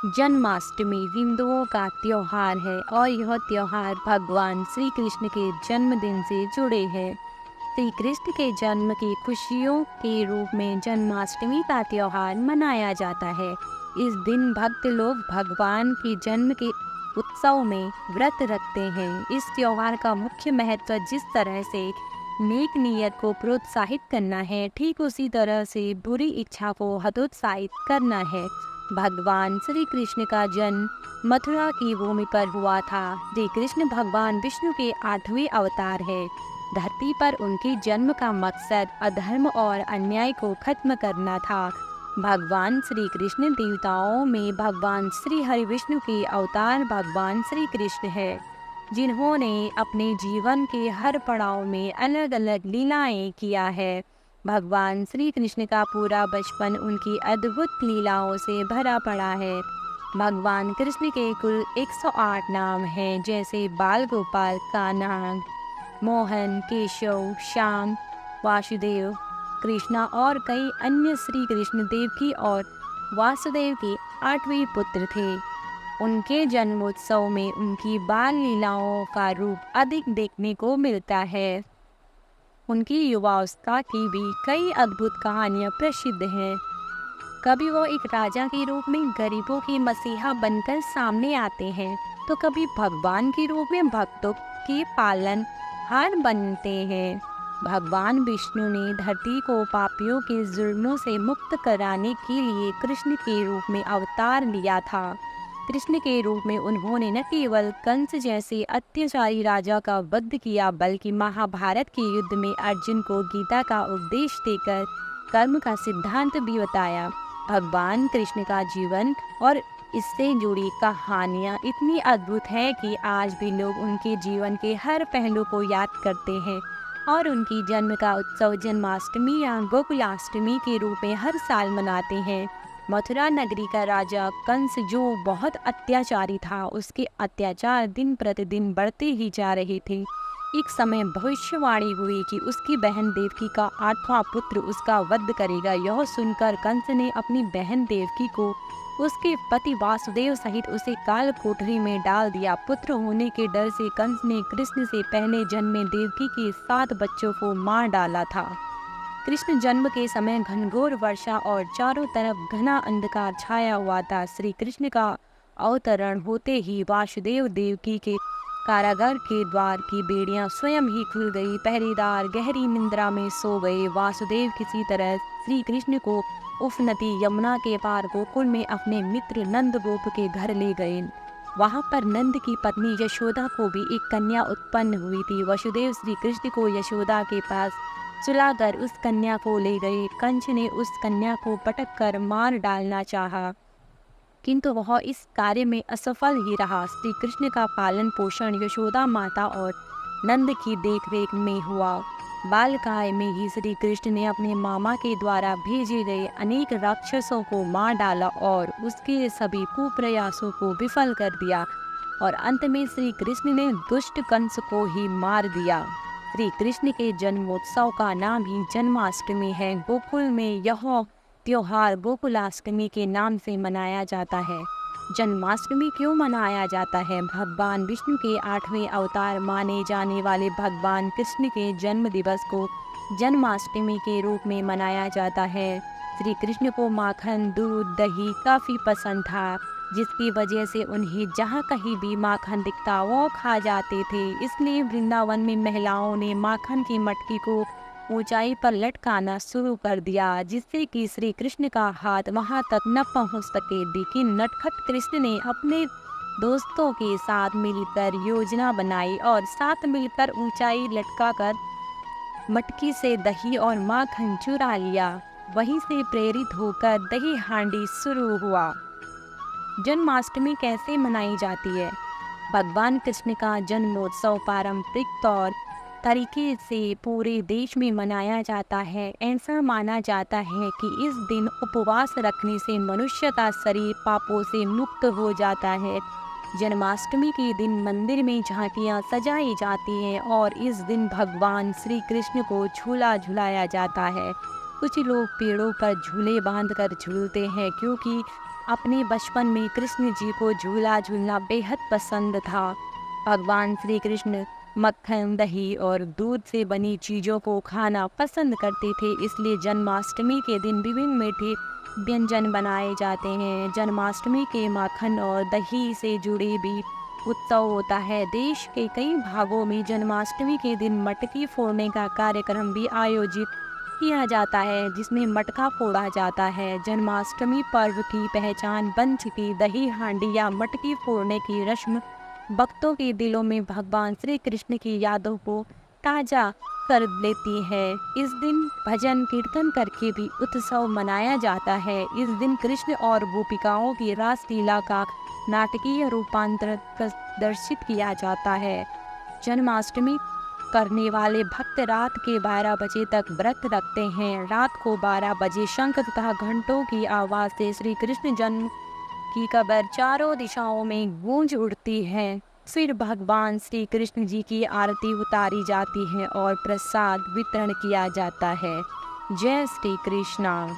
जन्माष्टमी हिंदुओं का त्योहार है और यह त्योहार भगवान श्री कृष्ण के जन्मदिन से जुड़े हैं। श्री कृष्ण के जन्म की खुशियों के रूप में जन्माष्टमी का त्योहार मनाया जाता है। इस दिन भक्त लोग भगवान के जन्म के उत्सव में व्रत रखते हैं। इस त्योहार का मुख्य महत्व जिस तरह से नेक नियत को प्रोत्साहित करना है, ठीक उसी तरह से बुरी इच्छा को हतोत्साहित करना है। भगवान श्री कृष्ण का जन्म मथुरा की भूमि पर हुआ था। श्री कृष्ण भगवान विष्णु के 8वें अवतार है। धरती पर उनके जन्म का मकसद अधर्म और अन्याय को खत्म करना था। भगवान श्री कृष्ण देवताओं में भगवान श्री हरि विष्णु के अवतार भगवान श्री कृष्ण है, जिन्होंने अपने जीवन के हर पड़ाव में अलग अलग लीलाएं किया है। भगवान श्री कृष्ण का पूरा बचपन उनकी अद्भुत लीलाओं से भरा पड़ा है। भगवान कृष्ण के कुल 108 नाम हैं, जैसे बाल गोपाल, कान्हा, मोहन, केशव, श्याम, वासुदेव, कृष्णा और कई अन्य। श्री कृष्ण देवकी और वासुदेव के 8वें पुत्र थे। उनके जन्मोत्सव में उनकी बाल लीलाओं का रूप अधिक देखने को मिलता है। उनकी युवावस्था की भी कई अद्भुत कहानियां प्रसिद्ध हैं। कभी वो एक राजा के रूप में गरीबों के मसीहा बनकर सामने आते हैं, तो कभी भगवान के रूप में भक्तों के पालनहार बनते हैं। भगवान विष्णु ने धरती को पापियों के जुर्मों से मुक्त कराने के लिए कृष्ण के रूप में अवतार लिया था। कृष्ण के रूप में उन्होंने न केवल कंस जैसे अत्याचारी राजा का वध किया, बल्कि महाभारत के युद्ध में अर्जुन को गीता का उपदेश देकर कर्म का सिद्धांत भी बताया। भगवान कृष्ण का जीवन और इससे जुड़ी कहानियाँ इतनी अद्भुत है कि आज भी लोग उनके जीवन के हर पहलू को याद करते हैं और उनकी जन्म का उत्सव जन्माष्टमी या गोकुलाष्टमी के रूप में हर साल मनाते हैं। मथुरा नगरी का राजा कंस, जो बहुत अत्याचारी था, उसके अत्याचार दिन प्रतिदिन बढ़ते ही जा रहे थे। एक समय भविष्यवाणी हुई कि उसकी बहन देवकी का 8वां पुत्र उसका वध करेगा। यह सुनकर कंस ने अपनी बहन देवकी को उसके पति वासुदेव सहित उसे काल कोठरी में डाल दिया। पुत्र होने के डर से कंस ने कृष्ण से पहले जन्मे देवकी के 7 बच्चों को मार डाला था। कृष्ण जन्म के समय घनघोर वर्षा और चारों तरफ घना अंधकार छाया हुआ था। श्री कृष्ण का अवतरण होते ही वासुदेव देवकी के कारागार के द्वार की बेड़ियां स्वयं ही खुल गई। पहरेदार गहरी निंद्रा में सो गए। वासुदेव किसी तरह श्री कृष्ण को उफनती यमुना के पार गोकुल में अपने मित्र नंद गोप के घर ले गए। वहां पर नंद की पत्नी यशोदा को भी एक कन्या उत्पन्न हुई थी। वसुदेव श्री कृष्ण को यशोदा के पास सुलाकर उस कन्या को ले गए। कंस ने उस कन्या को पटक कर मार डालना चाहा, किंतु वह इस कार्य में असफल ही रहा। श्री कृष्ण का पालन पोषण यशोदा माता और नंद की देखरेख में हुआ। बालकाय में ही श्री कृष्ण ने अपने मामा के द्वारा भेजे गए अनेक राक्षसों को मार डाला और उसके सभी कुप्रयासों को विफल कर दिया, और अंत में श्री कृष्ण ने दुष्ट कंस को ही मार दिया। श्री कृष्ण के जन्मोत्सव का नाम ही जन्माष्टमी है। गोकुल में यह त्योहार गोकुलाष्टमी के नाम से मनाया जाता है। जन्माष्टमी क्यों मनाया जाता है? भगवान विष्णु के 8वें अवतार माने जाने वाले भगवान कृष्ण के जन्म दिवस को जन्माष्टमी के रूप में मनाया जाता है। श्री कृष्ण को माखन, दूध, दही काफ़ी पसंद था, जिसकी वजह से उन्हें जहाँ कहीं भी माखन दिखता वो खा जाते थे। इसलिए वृंदावन में महिलाओं ने माखन की मटकी को ऊंचाई पर लटकाना शुरू कर दिया, जिससे कि श्री कृष्ण का हाथ वहां तक न पहुंच सके। लेकिन नटखट कृष्ण ने अपने दोस्तों के साथ मिलकर योजना बनाई और साथ मिलकर ऊंचाई लटकाकर मटकी से दही और माखन चुरा लिया। वहीं से प्रेरित होकर दही हांडी शुरू हुआ। जन्माष्टमी कैसे मनाई जाती है? भगवान कृष्ण का जन्मोत्सव पारंपरिक तौर तरीके से पूरे देश में मनाया जाता है। ऐसा माना जाता है कि इस दिन उपवास रखने से मनुष्य का शरीर पापों से मुक्त हो जाता है। जन्माष्टमी के दिन मंदिर में झांकियाँ सजाई जाती हैं और इस दिन भगवान श्री कृष्ण को झूला झुलाया जाता है। कुछ लोग पेड़ों पर झूले बांधकर झूलते हैं, क्योंकि अपने बचपन में कृष्ण जी को झूला झूलना बेहद पसंद था। भगवान श्री कृष्ण मक्खन, दही और दूध से बनी चीज़ों को खाना पसंद करते थे, इसलिए जन्माष्टमी के दिन विभिन्न मीठे व्यंजन बनाए जाते हैं। जन्माष्टमी के माखन और दही से जुड़े भी उत्सव होता है। देश के कई भागों में जन्माष्टमी के दिन मटकी फोड़ने का कार्यक्रम भी आयोजित किया जाता है, जिसमें मटका फोड़ा जाता है। जन्माष्टमी पर्व की पहचान बन चुकी दही हांडी या मटकी फोड़ने की रस्म भक्तों के दिलों में भगवान श्री कृष्ण की यादों को ताज़ा कर लेती है। इस दिन भजन कीर्तन करके भी उत्सव मनाया जाता है। इस दिन कृष्ण और गोपिकाओं की रासलीला का नाटकीय रूपांतर प्रदर्शित किया जाता है। जन्माष्टमी करने वाले भक्त रात के 12 बजे तक व्रत रखते हैं। रात को 12 बजे शंख तथा घंटों की आवाज़ से श्री कृष्ण जन्म की खबर चारों दिशाओं में गूंज उठती है। फिर भगवान श्री कृष्ण जी की आरती उतारी जाती है और प्रसाद वितरण किया जाता है। जय श्री कृष्णा।